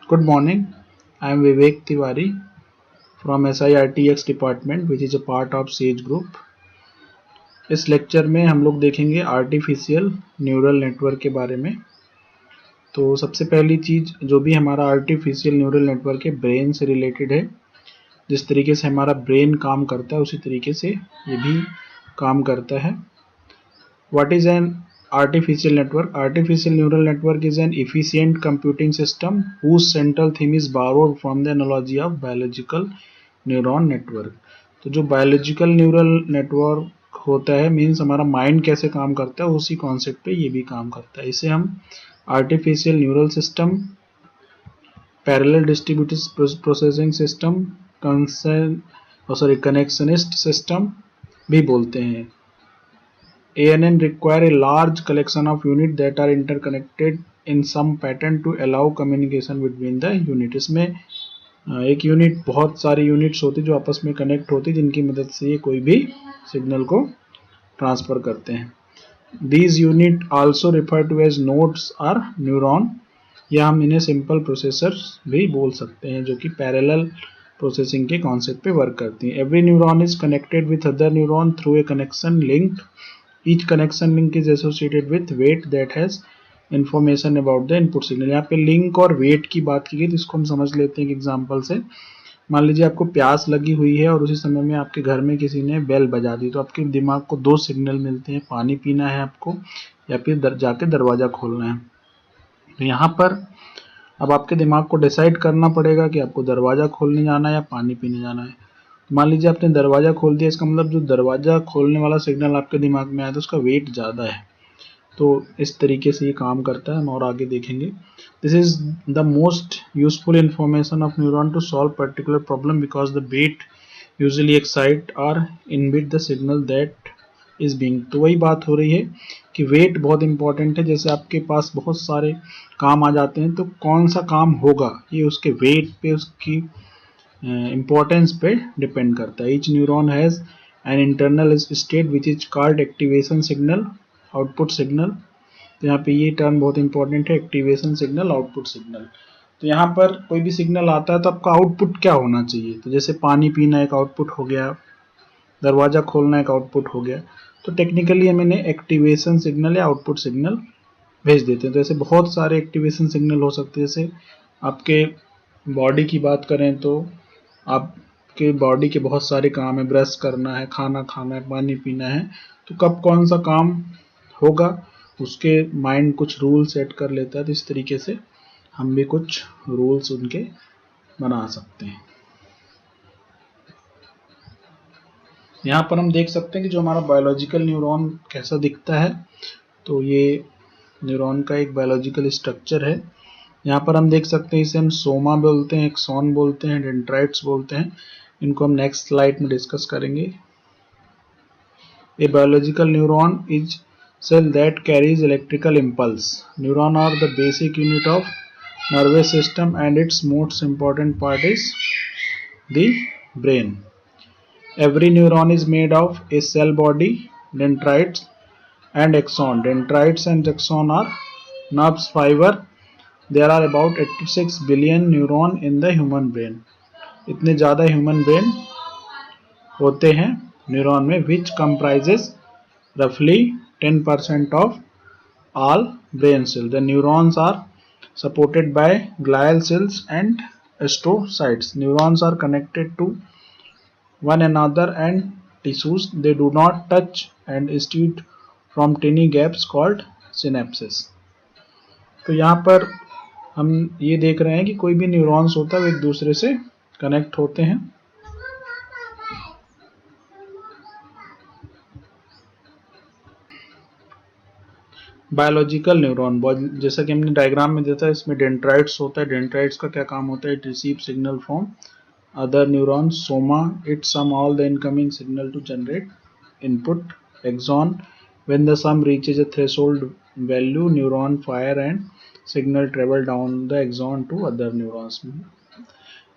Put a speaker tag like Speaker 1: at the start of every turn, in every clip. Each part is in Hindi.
Speaker 1: Good morning. I am Vivek Tiwari from SIRTX department which is a part of Sage Group. इस लेक्चर में हम लोग देखेंगे आर्टिफिशियल न्यूरल नेटवर्क के बारे में। तो सबसे पहली चीज जो भी हमारा आर्टिफिशियल न्यूरल नेटवर्क है ब्रेन से रिलेटेड है। जिस तरीके से हमारा ब्रेन काम करता है उसी तरीके से ये भी काम करता है। What is an artificial network? Artificial neural network is an efficient computing system whose central theme is borrowed from the analogy of biological neuron network. तो जो biological neural network होता है मीन्स हमारा माइंड कैसे काम करता है उसी कॉन्सेप्ट पे ये भी काम करता है। इसे हम artificial neural system, parallel distributed processing system, connectionist system भी बोलते हैं। ANN require a large collection of units that are interconnected in some pattern to allow communication between the unit। इसमें एक यूनिट बहुत सारी यूनिट्स होती जो आपस में कनेक्ट होती जिनकी मदद से ये कोई भी सिग्नल को ट्रांसफर करते हैं। These unit also referred to as nodes or neuron, या हम इन्हें सिंपल प्रोसेसर्स भी बोल सकते हैं जो कि पैरेलल प्रोसेसिंग के कॉन्सेप्ट पे वर्क करती हैं। Every neuron is connected with other neuron through a connection link. Each connection link is associated with weight that has information about the input signal। यहाँ पे लिंक और वेट की बात की गई तो इसको हम समझ लेते हैं एक एग्जांपल से। मान लीजिए आपको प्यास लगी हुई है और उसी समय में आपके घर में किसी ने बेल बजा दी तो आपके दिमाग को दो सिग्नल मिलते हैं, पानी पीना है आपको या फिर जाके दरवाजा खोलना है। तो यहाँ पर अब आपके दिमाग को डिसाइड करना पड़ेगा कि आपको दरवाजा खोलने जाना है या पानी पीने जाना है। मान लीजिए आपने दरवाजा खोल दिया, इसका मतलब जो दरवाजा खोलने वाला सिग्नल आपके दिमाग में आया तो उसका वेट ज़्यादा है। तो इस तरीके से ये काम करता है, हम और आगे देखेंगे। This is the most useful information of neuron to solve particular problem because the weight usually excite और inhibit the signal that is being. तो वही बात हो रही है कि वेट बहुत इंपॉर्टेंट है। जैसे आपके पास बहुत सारे काम आ जाते हैं तो कौन सा काम होगा ये उसके वेट पे, उसकी importance पे डिपेंड करता है। Each neuron has an internal state which is called activation signal, output signal। तो यहाँ पे ये टर्म बहुत इंपॉर्टेंट है, एक्टिवेशन सिग्नल, आउटपुट सिग्नल। तो यहाँ पर कोई भी सिग्नल आता है तो आपका आउटपुट क्या होना चाहिए। तो जैसे पानी पीना एक आउटपुट हो गया, दरवाजा खोलना एक आउटपुट हो गया। तो टेक्निकली हम इन्हें एक्टिवेशन सिग्नल या आउटपुट सिग्नल भेज देते हैं। तो ऐसे बहुत सारे एक्टिवेशन सिग्नल हो सकते हैं। जैसे आपके बॉडी की बात करें तो आपके बॉडी के बहुत सारे काम है, ब्रश करना है, खाना खाना है, पानी पीना है। तो कब कौन सा काम होगा उसके माइंड कुछ रूल सेट कर लेता है। तो इस तरीके से हम भी कुछ रूल्स उनके बना सकते हैं। यहाँ पर हम देख सकते हैं कि जो हमारा बायोलॉजिकल न्यूरॉन कैसा दिखता है। तो ये न्यूरॉन का एक बायोलॉजिकल स्ट्रक्चर है। यहाँ पर हम देख सकते हैं इसे हम सोमा बोलते हैं, एक्सॉन बोलते हैं, डेंड्राइट्स बोलते हैं। इनको हम नेक्स्ट स्लाइड में डिस्कस करेंगे। A biological neuron is cell that carries electrical impulse. Neuron are the basic unit of nervous system and its most important part is the brain. Every neuron is made of a cell body, dendrites and axon। Dendrites and axon are nerve fiber। There are about 86 billion neuron in the human brain। इतने ज़्यादा ह्यूमन ब्रेन होते हैं न्यूरॉन में, which comprises roughly 10% of all brain cells। The neurons are supported by glial cells and astrocytes। Neurons are connected to one another and tissues they do not touch and issued from tiny gaps called synapses। तो यहाँ पर हम ये देख रहे हैं कि कोई भी न्यूरॉन्स होता है वो एक दूसरे से कनेक्ट होते हैं। बायोलॉजिकल न्यूरॉन जैसा कि हमने डायग्राम में देखा, इसमें डेंड्राइट्स होता है। डेंड्राइट्स का क्या काम होता है, it receive signal from other neurons. Soma it sum all the incoming signal to generate input. Axon when the sum reaches a threshold value neuron fire and signal travel down the axon to other neurons।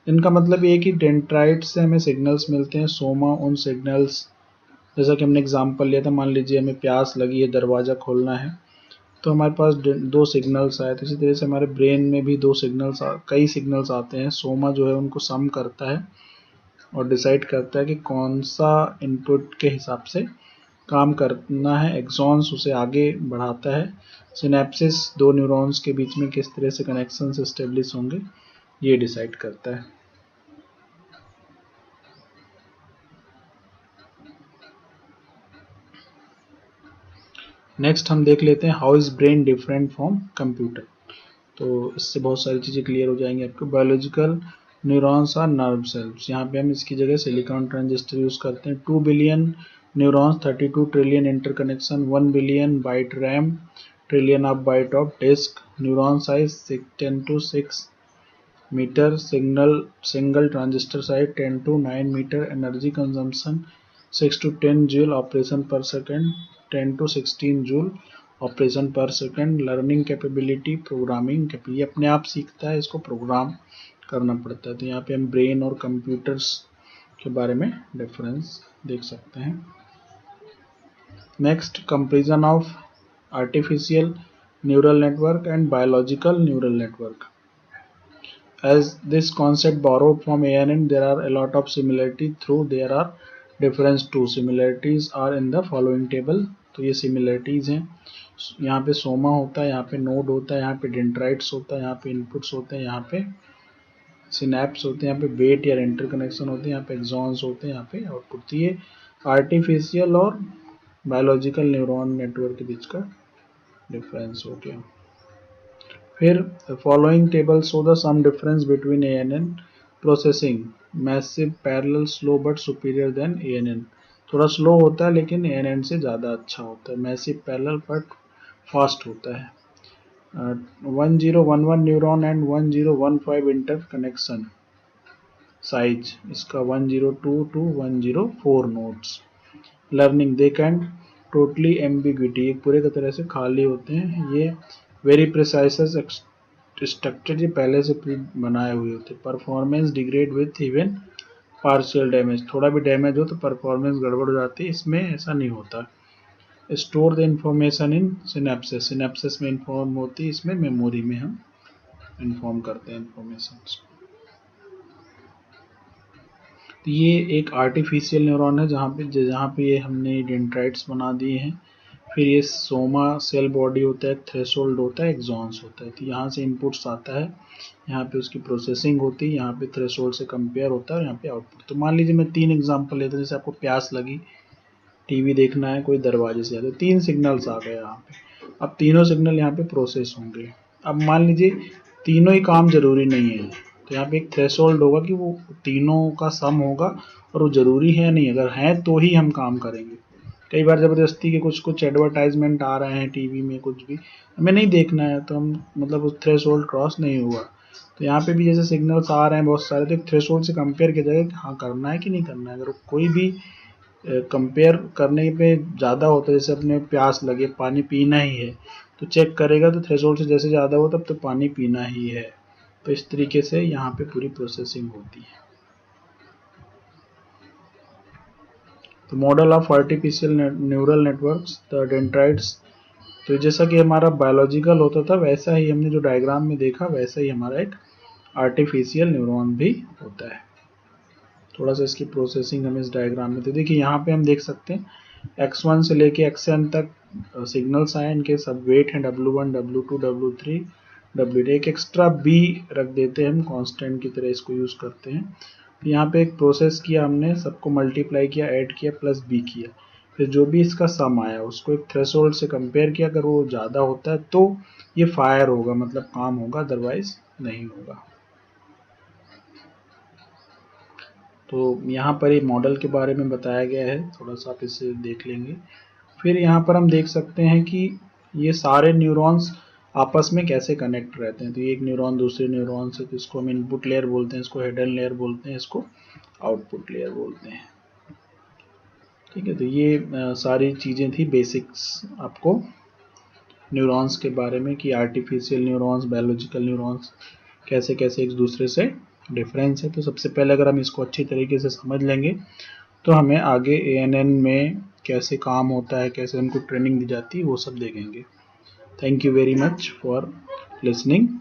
Speaker 1: इनका मतलब ये है कि डेंड्राइट्स से हमें सिग्नल्स मिलते हैं, सोमा उन सिग्नल्स, जैसा कि हमने एग्जांपल लिया था, मान लीजिए हमें प्यास लगी है, दरवाजा खोलना है, तो हमारे पास दो सिग्नल्स आए। तो इसी तरह से हमारे ब्रेन में भी कई सिग्नल्स आते हैं। सोमा जो है उनको सम करता है और डिसाइड करता है कि कौन सा इनपुट के हिसाब से काम करना है। एक्सॉन्स उसे आगे बढ़ाता है। सिनेप्सिस दो न्यूरॉन्स के बीच में किस तरह से कनेक्शंस एस्टेब्लिश होंगे ये डिसाइड करता है। नेक्स्ट हम देख लेते हैं how is brain different from computer. तो इससे बहुत सारी चीज़ें क्लियर हो जाएंगी आपको। Biological neurons are nerve cells. यहाँ पे हम इसकी जगह सिलिकॉन ट्रांजिस्टर यूज़ करते हैं। 2 billion neurons, 32 trillion interconnection, 1 billion byte RAM, trillion of byte of disk, neuron size 10 to 6 metre, single transistor size 10 to 9 metre, energy consumption 6 to 10 joule operation per second, 10 to 16 joule operation per second. Learning capability, programming capability, अपने आप सीखता है, इसको प्रोग्राम करना पड़ता है। तो यहाँ पे हम ब्रेन और कंप्यूटर्स के बारे में डिफरेंस देख सकते हैं। Next, comparison of artificial neural network and biological neural network. As this concept borrowed from ANN, there are a lot of similarity though there are difference too. Similarities are in the following table. तो ये similarities हैं। यहाँ पे सोमा होता है, यहाँ पे नोड होता है, यहाँ पे डेंड्राइट्स होता है, यहाँ पे इनपुट्स होते हैं, यहाँ पे सिनेप्स होते हैं, यहाँ पे वेट या इंटरकनेक्शन होते हैं, यहाँ पे एक्सॉन्स होते हैं, यहाँ पे आउटपुट। तो ये आर्टिफिशियल और बायोलॉजिकल न्यूरॉन नेटवर्क के बीच का डिफरेंस हो गया। फिर following table show the sum difference between ANN processing, massive parallel slow but superior than ANN। थोड़ा स्लो होता है लेकिन ANN से ज़्यादा अच्छा होता है। मैसिव पैरेलल बट फास्ट होता है। 1011 neuron and 1015 inter connection size, इसका 102 to 104 nodes. Learning, they can totally ambiguity, एक पूरे की तरह से खाली होते हैं। ये वेरी प्रिसाइज स्ट्रक्चर, ये पहले से प्री बनाए हुए होते। Performance degrade with even partial damage, थोड़ा भी डैमेज हो तो परफॉर्मेंस गड़बड़ हो जाती है, इसमें ऐसा नहीं होता। Store the information in synapses, synapses में इंफॉर्म होती है, इसमें मेमोरी में हम इंफॉर्म करते हैं इंफॉर्मेशन। तो ये एक आर्टिफिशियल न्यूरॉन है जहाँ पे ये हमने डेंड्राइट्स बना दिए हैं। फिर ये सोमा सेल बॉडी होता है, थ्रेशोल्ड होता है, एक्सॉन्स होता है। तो यहाँ से इनपुट्स आता है, यहाँ पे उसकी प्रोसेसिंग होती है, यहाँ पे थ्रेशोल्ड से कंपेयर होता है और यहाँ पे आउटपुट। तो मान लीजिए मैं 3 एग्जांपल लेता हूँ। जैसे आपको प्यास लगी, टीवी देखना है, कोई दरवाजे से आता है, 3 सिग्नल्स आ गए यहाँ पे। अब तीनों सिग्नल यहाँ पे प्रोसेस होंगे। अब मान लीजिए तीनों ही काम जरूरी नहीं है, तो यहाँ पे एक थ्रेशोल्ड होगा कि वो तीनों का सम होगा और वो जरूरी है नहीं, अगर है तो ही हम काम करेंगे। कई बार ज़बरदस्ती के कुछ एडवर्टाइजमेंट आ रहे हैं टीवी में, कुछ भी हमें नहीं देखना है तो हम मतलब उस थ्रेशोल्ड क्रॉस नहीं हुआ। तो यहाँ पे भी जैसे सिग्नल्स आ रहे हैं बहुत सारे, तो एक थ्रेशोल्ड से कंपेयर किया जाएगा कि हाँ करना है कि नहीं करना है। अगर कोई भी कंपेयर करने पे ज़्यादा होता है, जैसे अपने प्यास लगे, पानी पीना ही है, तो चेक करेगा तो थ्रेशोल्ड से जैसे ज़्यादा हो तब तो पानी पीना ही है। तो इस तरीके से यहाँ पे पूरी प्रोसेसिंग होती है। तो model of artificial neural networks, the dendrites. तो जैसा कि हमारा बायोलॉजिकल होता था वैसा ही हमने जो डायग्राम में देखा वैसा ही हमारा एक आर्टिफिशियल न्यूरॉन भी होता है। थोड़ा सा इसकी प्रोसेसिंग हमें इस डायग्राम में, तो देखिए यहाँ पे हम देख सकते हैं x1 से लेके xn तक सिग्नल्स आए, इनके सब वेट हैं W1, W2, W3, W8। एक एक्स्ट्रा b रख देते हैं हम, कांस्टेंट की तरह इसको यूज करते हैं। तो यहाँ पे एक प्रोसेस किया हमने, सबको मल्टीप्लाई किया, ऐड किया, प्लस b किया, फिर जो भी इसका सम आया उसको एक थ्रेशोल्ड से कंपेयर किया। अगर वो ज़्यादा होता है तो ये फायर होगा, मतलब काम होगा, अदरवाइज नहीं होगा। तो यहाँ पर ये मॉडल के बारे में बताया गया है, थोड़ा सा आप इसे देख लेंगे। फिर यहाँ पर हम देख सकते हैं कि ये सारे न्यूरॉन्स आपस में कैसे कनेक्ट रहते हैं। तो ये एक न्यूरॉन दूसरे न्यूरॉन से, तो इसको हम इनपुट लेयर बोलते हैं, इसको हिडन लेयर बोलते हैं, इसको आउटपुट लेयर बोलते हैं। ठीक है, तो ये सारी चीज़ें थी बेसिक्स आपको न्यूरॉन्स के बारे में कि आर्टिफिशियल न्यूरॉन्स, बायोलॉजिकल न्यूरॉन्स कैसे कैसे एक दूसरे से डिफरेंस है। तो सबसे पहले अगर हम इसको अच्छी तरीके से समझ लेंगे तो हमें आगे ANN में कैसे काम होता है, कैसे उनको ट्रेनिंग दी जाती है, वो सब देखेंगे। Thank you very much for listening.